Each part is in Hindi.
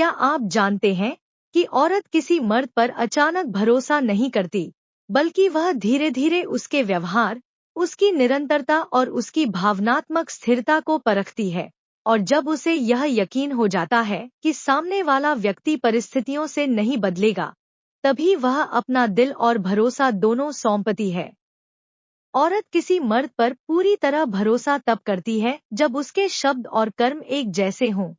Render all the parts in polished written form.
क्या आप जानते हैं कि औरत किसी मर्द पर अचानक भरोसा नहीं करती, बल्कि वह धीरे धीरे उसके व्यवहार, उसकी निरंतरता और उसकी भावनात्मक स्थिरता को परखती है। और जब उसे यह यकीन हो जाता है कि सामने वाला व्यक्ति परिस्थितियों से नहीं बदलेगा, तभी वह अपना दिल और भरोसा दोनों सौंपती है। औरत किसी मर्द पर पूरी तरह भरोसा तब करती है जब उसके शब्द और कर्म एक जैसे हों,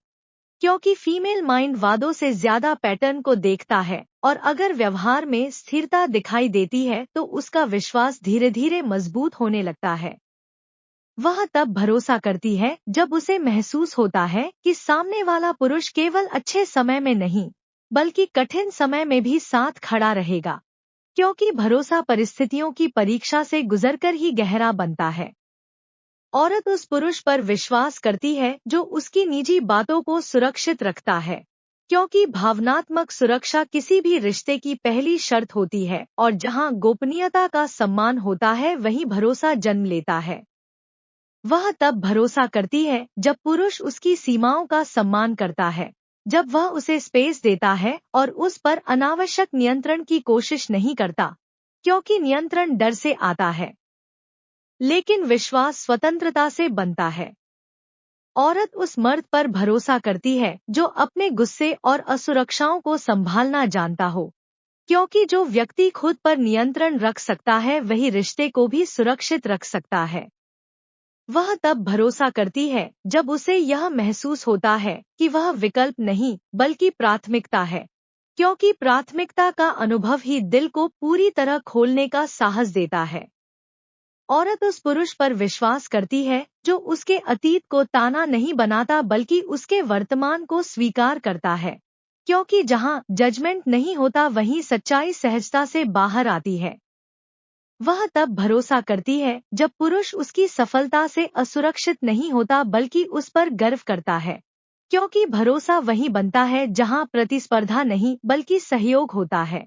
क्योंकि फीमेल माइंड वादों से ज्यादा पैटर्न को देखता है, और अगर व्यवहार में स्थिरता दिखाई देती है तो उसका विश्वास धीरे धीरे मजबूत होने लगता है। वह तब भरोसा करती है जब उसे महसूस होता है कि सामने वाला पुरुष केवल अच्छे समय में नहीं, बल्कि कठिन समय में भी साथ खड़ा रहेगा, क्योंकि भरोसा परिस्थितियों की परीक्षा से गुजरकर ही गहरा बनता है। औरत उस पुरुष पर विश्वास करती है जो उसकी निजी बातों को सुरक्षित रखता है, क्योंकि भावनात्मक सुरक्षा किसी भी रिश्ते की पहली शर्त होती है, और जहां गोपनीयता का सम्मान होता है वहीं भरोसा जन्म लेता है। वह तब भरोसा करती है जब पुरुष उसकी सीमाओं का सम्मान करता है, जब वह उसे स्पेस देता है और उस पर अनावश्यक नियंत्रण की कोशिश नहीं करता, क्योंकि नियंत्रण डर से आता है, लेकिन विश्वास स्वतंत्रता से बनता है। औरत उस मर्द पर भरोसा करती है जो अपने गुस्से और असुरक्षाओं को संभालना जानता हो, क्योंकि जो व्यक्ति खुद पर नियंत्रण रख सकता है वही रिश्ते को भी सुरक्षित रख सकता है। वह तब भरोसा करती है जब उसे यह महसूस होता है कि वह विकल्प नहीं बल्कि प्राथमिकता है, क्योंकि प्राथमिकता का अनुभव ही दिल को पूरी तरह खोलने का साहस देता है। औरत उस पुरुष पर विश्वास करती है जो उसके अतीत को ताना नहीं बनाता बल्कि उसके वर्तमान को स्वीकार करता है, क्योंकि जहां जजमेंट नहीं होता वहीं सच्चाई सहजता से बाहर आती है। वह तब भरोसा करती है जब पुरुष उसकी सफलता से असुरक्षित नहीं होता बल्कि उस पर गर्व करता है, क्योंकि भरोसा वहीं बनता है जहां प्रतिस्पर्धा नहीं बल्कि सहयोग होता है।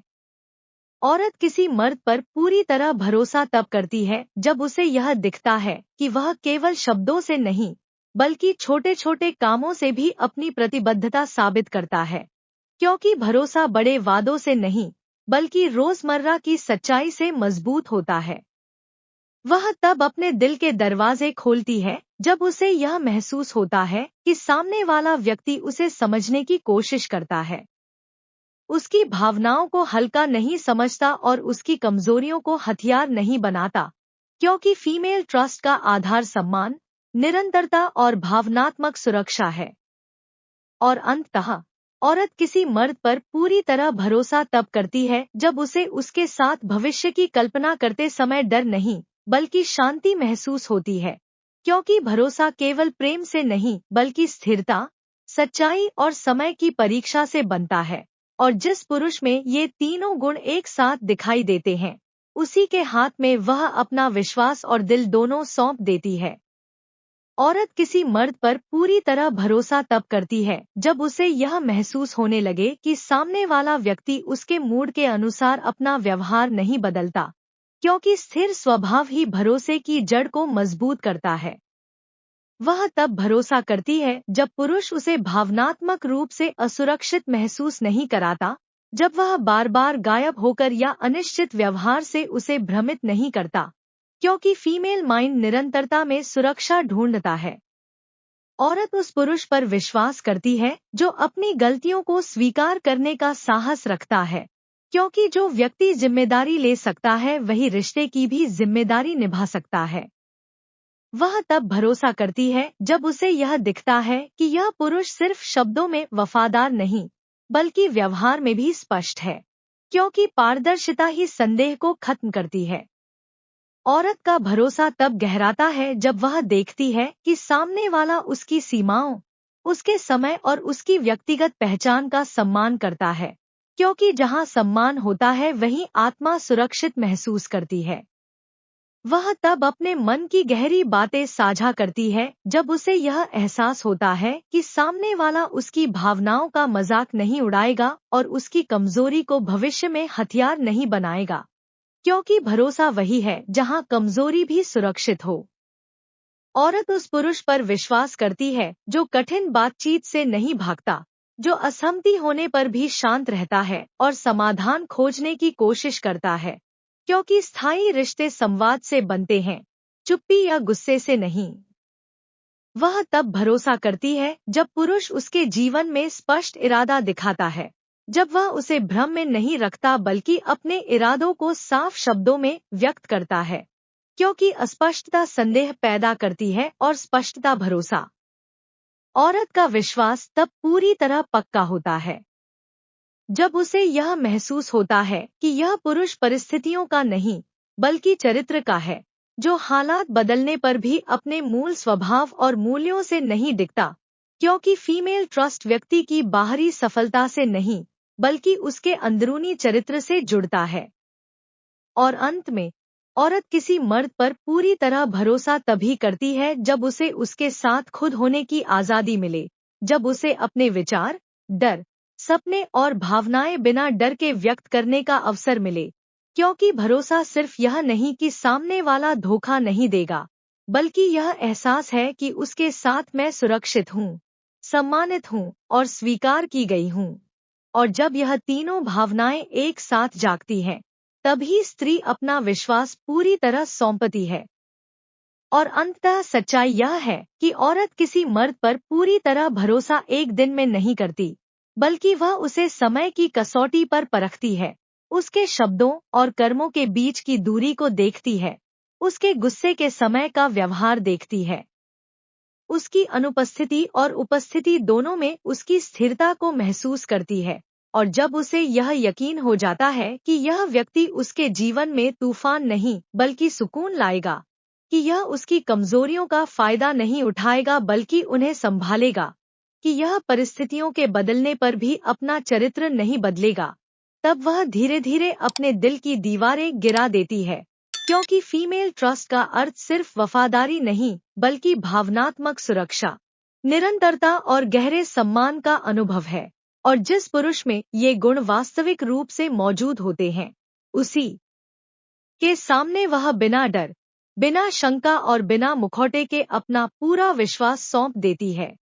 औरत किसी मर्द पर पूरी तरह भरोसा तब करती है जब उसे यह दिखता है कि वह केवल शब्दों से नहीं, बल्कि छोटे छोटे कामों से भी अपनी प्रतिबद्धता साबित करता है, क्योंकि भरोसा बड़े वादों से नहीं बल्कि रोजमर्रा की सच्चाई से मजबूत होता है। वह तब अपने दिल के दरवाजे खोलती है जब उसे यह महसूस होता है कि सामने वाला व्यक्ति उसे समझने की कोशिश करता है, उसकी भावनाओं को हल्का नहीं समझता और उसकी कमजोरियों को हथियार नहीं बनाता, क्योंकि फीमेल ट्रस्ट का आधार सम्मान, निरंतरता और भावनात्मक सुरक्षा है। और अंततः औरत किसी मर्द पर पूरी तरह भरोसा तब करती है जब उसे उसके साथ भविष्य की कल्पना करते समय डर नहीं बल्कि शांति महसूस होती है, क्योंकि भरोसा केवल प्रेम से नहीं बल्कि स्थिरता, सच्चाई और समय की परीक्षा से बनता है। और जिस पुरुष में ये तीनों गुण एक साथ दिखाई देते हैं, उसी के हाथ में वह अपना विश्वास और दिल दोनों सौंप देती है। औरत किसी मर्द पर पूरी तरह भरोसा तब करती है जब उसे यह महसूस होने लगे कि सामने वाला व्यक्ति उसके मूड के अनुसार अपना व्यवहार नहीं बदलता, क्योंकि स्थिर स्वभाव ही भरोसे की जड़ को मजबूत करता है। वह तब भरोसा करती है जब पुरुष उसे भावनात्मक रूप से असुरक्षित महसूस नहीं कराता, जब वह बार बार गायब होकर या अनिश्चित व्यवहार से उसे भ्रमित नहीं करता, क्योंकि फीमेल माइंड निरंतरता में सुरक्षा ढूंढता है। औरत उस पुरुष पर विश्वास करती है जो अपनी गलतियों को स्वीकार करने का साहस रखता है, क्योंकि जो व्यक्ति जिम्मेदारी ले सकता है वही रिश्ते की भी जिम्मेदारी निभा सकता है। वह तब भरोसा करती है जब उसे यह दिखता है कि यह पुरुष सिर्फ शब्दों में वफादार नहीं बल्कि व्यवहार में भी स्पष्ट है, क्योंकि पारदर्शिता ही संदेह को खत्म करती है। औरत का भरोसा तब गहराता है जब वह देखती है कि सामने वाला उसकी सीमाओं, उसके समय और उसकी व्यक्तिगत पहचान का सम्मान करता है, क्योंकि जहां सम्मान होता है वहीं आत्मा सुरक्षित महसूस करती है। वह तब अपने मन की गहरी बातें साझा करती है जब उसे यह एहसास होता है कि सामने वाला उसकी भावनाओं का मजाक नहीं उड़ाएगा और उसकी कमजोरी को भविष्य में हथियार नहीं बनाएगा, क्योंकि भरोसा वही है जहां कमजोरी भी सुरक्षित हो। औरत उस पुरुष पर विश्वास करती है जो कठिन बातचीत से नहीं भागता, जो असहमति होने पर भी शांत रहता है और समाधान खोजने की कोशिश करता है, क्योंकि स्थायी रिश्ते संवाद से बनते हैं, चुप्पी या गुस्से से नहीं। वह तब भरोसा करती है जब पुरुष उसके जीवन में स्पष्ट इरादा दिखाता है, जब वह उसे भ्रम में नहीं रखता बल्कि अपने इरादों को साफ शब्दों में व्यक्त करता है, क्योंकि अस्पष्टता संदेह पैदा करती है और स्पष्टता भरोसा। औरत का विश्वास तब पूरी तरह पक्का होता है जब उसे यह महसूस होता है कि यह पुरुष परिस्थितियों का नहीं बल्कि चरित्र का है, जो हालात बदलने पर भी अपने मूल स्वभाव और मूल्यों से नहीं दिखता, क्योंकि फीमेल ट्रस्ट व्यक्ति की बाहरी सफलता से नहीं बल्कि उसके अंदरूनी चरित्र से जुड़ता है। और अंत में, औरत किसी मर्द पर पूरी तरह भरोसा तभी करती है जब उसे उसके साथ खुद होने की आज़ादी मिले, जब उसे अपने विचार, डर, सपने और भावनाएं बिना डर के व्यक्त करने का अवसर मिले, क्योंकि भरोसा सिर्फ यह नहीं कि सामने वाला धोखा नहीं देगा, बल्कि यह एहसास है कि उसके साथ मैं सुरक्षित हूँ, सम्मानित हूँ और स्वीकार की गई हूँ। और जब यह तीनों भावनाएं एक साथ जागती हैं, तभी स्त्री अपना विश्वास पूरी तरह सौंपती है। और अंततः सच्चाई यह है कि औरत किसी मर्द पर पूरी तरह भरोसा एक दिन में नहीं करती, बल्कि वह उसे समय की कसौटी पर परखती है, उसके शब्दों और कर्मों के बीच की दूरी को देखती है, उसके गुस्से के समय का व्यवहार देखती है, उसकी अनुपस्थिति और उपस्थिति दोनों में उसकी स्थिरता को महसूस करती है। और जब उसे यह यकीन हो जाता है कि यह व्यक्ति उसके जीवन में तूफान नहीं बल्कि सुकून लाएगा, कि यह उसकी कमजोरियों का फायदा नहीं उठाएगा बल्कि उन्हें संभालेगा, कि यह परिस्थितियों के बदलने पर भी अपना चरित्र नहीं बदलेगा, तब वह धीरे धीरे अपने दिल की दीवारें गिरा देती है, क्योंकि फीमेल ट्रस्ट का अर्थ सिर्फ वफादारी नहीं बल्कि भावनात्मक सुरक्षा, निरंतरता और गहरे सम्मान का अनुभव है। और जिस पुरुष में ये गुण वास्तविक रूप से मौजूद होते हैं, उसी के सामने वह बिना डर, बिना शंका और बिना मुखौटे के अपना पूरा विश्वास सौंप देती है।